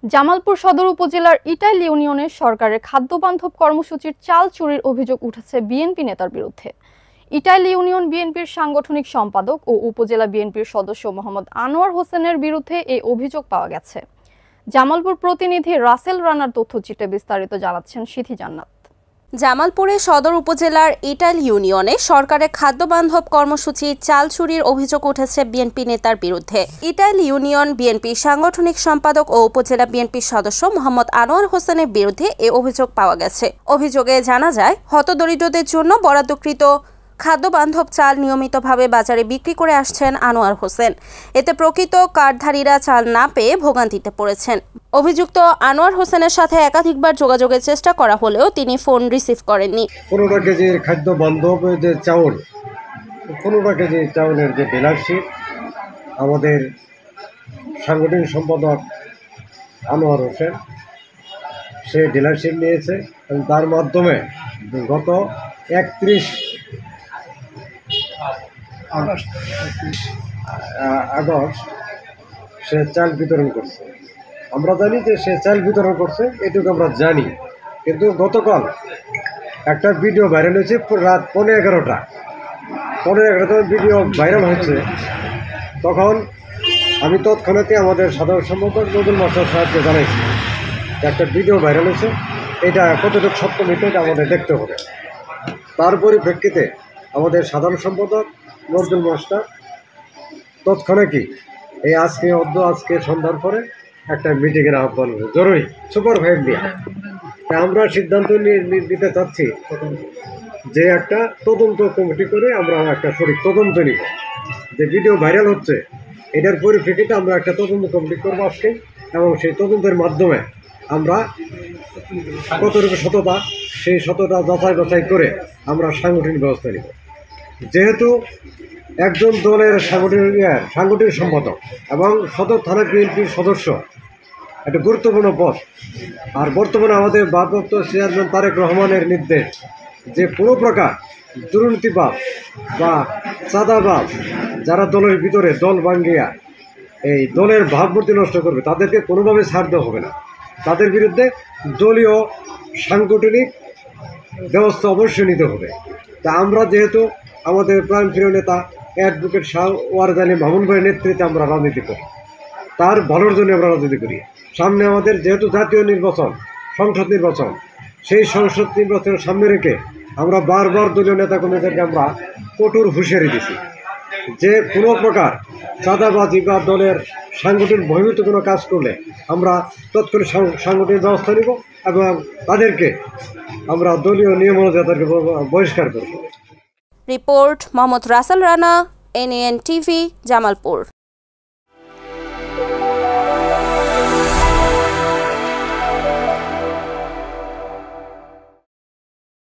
জামালপুর সদর উপজেলার ইটাইল ইউনিয়নের সরকারের খাদ্যবান্ধব কর্মসূচির চাল চুরির অভিযোগ উঠেছে বিএনপি নেতার বিরুদ্ধে। ইটাইল ইউনিয়ন বিএনপির সাংগঠনিক সম্পাদক ও উপজেলা বিএনপির সদস্য মোহাম্মদ আনোয়ার হোসেনের বিরুদ্ধে এই অভিযোগ পাওয়া গেছে। জামালপুর প্রতিনিধি রাসেল রানার তথ্যচিত্রে বিস্তারিত জানাচ্ছেন সিথি জান্নাত। জামালপুরে সদর উপজেলার ইটাইল ইউনিয়নে সরকারের খাদ্যবান্ধব কর্মসূচি চাল চুরির অভিযোগ উঠেছে বিএনপি নেতার বিরুদ্ধে। ইটাইল ইউনিয়ন বিএনপির সাংগঠনিক সম্পাদক ও উপজেলা বিএনপির সদস্য মোহাম্মদ আনোয়ার হোসেনের বিরুদ্ধে এ অভিযোগ পাওয়া গেছে। অভিযোগে জানা যায়, হতদরিদ্রদের জন্য বরাদ্দকৃত খাদ্যবান্ধব চাল নিয়মিতভাবে বাজারে বিক্রি করে আসছেন আনোয়ার হোসেন। এতে প্রকৃত কার্ডধারীরা চাল না পেয়ে ভোগান্তিতে পড়েছেন। অভিযুক্ত আনোয়ার হোসেনের সাথে একাধিকবার যোগাযোগের চেষ্টা করা হলেও তিনি ফোন রিসিভ করেননি। 15 কেজির খাদ্যবান্ধব যে চাউল, 15 কেজি চাউলের যে ডিলারশিপ আমাদের সাংগঠনিক সম্পাদক আনোয়ার হোসেন সে ডিলারশিপ নিয়েছে এবং তার মাধ্যমে গত 31 আগস্ট সে চাল বিতরণ করছে। আমরা জানি যে সে চাল বিতরণ করছে, এটুকু আমরা জানি। কিন্তু গতকাল একটা ভিডিও ভাইরাল হয়েছে রাত 11:15 ভিডিও ভাইরাল হচ্ছে। তখন আমি তৎক্ষণাৎ আমাদের সাধারণ সম্পাদক নজরুল মাস্টার সাহেবকে জানাইছি একটা ভিডিও ভাইরাল হয়েছে, এটা কতটুকু সত্য মিথ্যা এটা আমাদের দেখতে হবে। তার পরিপ্রেক্ষিতে আমাদের সাধারণ সম্পাদক নজরুল মাস্টার তৎক্ষণাৎই আজকে সন্ধ্যার পরে একটা মিটিংয়ের আহ্বান জরুরি সুপার ফাইভ নিয়ে আমরা সিদ্ধান্ত নিতে চাচ্ছি যে একটা তদন্ত কমিটি করে আমরা একটা সঠিক তদন্ত নিব। যে ভিডিও ভাইরাল হচ্ছে এটার পরিপ্রেক্ষিতে আমরা একটা তদন্ত কমিটি করবো আজকে, এবং সেই তদন্তের মাধ্যমে আমরা কতটুকু সততা সেই সততা যাচাই করে আমরা সাংগঠনিক ব্যবস্থা নিব। যেহেতু একজন দলের সাংগঠনিক সম্পাদক এবং সদর থানা বিএনপির সদস্য একটা গুরুত্বপূর্ণ পদ, আর বর্তমানে আমাদের ভারপ্রাপ্ত চেয়ারম্যান তারেক রহমানের নির্দেশ যে কোনো প্রকার দুর্নীতিবাদ বা চাঁদাবাদ যারা দলের ভিতরে দল ভাঙ্গিয়া এই দলের ভাবমূর্তি নষ্ট করবে তাদেরকে কোনোভাবে ছাড় দেওয়া হবে না। তাদের বিরুদ্ধে দলীয় সাংগঠনিক ব্যবস্থা অবশ্যই নিতে হবে। তা আমরা যেহেতু আমাদের প্রাণপ্রিয় নেতা অ্যাডভোকেট শাহ ওয়ারেদ আলী মামুন ভাইয়ের নেতৃত্বে আমরা রাজনীতি করি, তার ভালোর জন্য আমরা রাজনীতি করি। সামনে আমাদের যেহেতু জাতীয় নির্বাচন, সংসদ নির্বাচন, সেই সংসদ নির্বাচনের সামনে রেখে আমরা বারবার দলীয় নেতাকর্মীদেরকে আমরা কঠোর হুঁশিয়ারি দিছি যে কোনো প্রকার চাঁদাবাজি বা দলের সাংগঠনিক বহির্ভূত কোনো কাজ করলে আমরা তৎক্ষণিক সাংগঠনিক ব্যবস্থা নিব এবং তাদেরকে আমরা দলীয় নিয়ম অনুযায়ী তাদেরকে বহিষ্কার করব। Report Mohammad Rasel Rana, NAN TV, Jamalpur.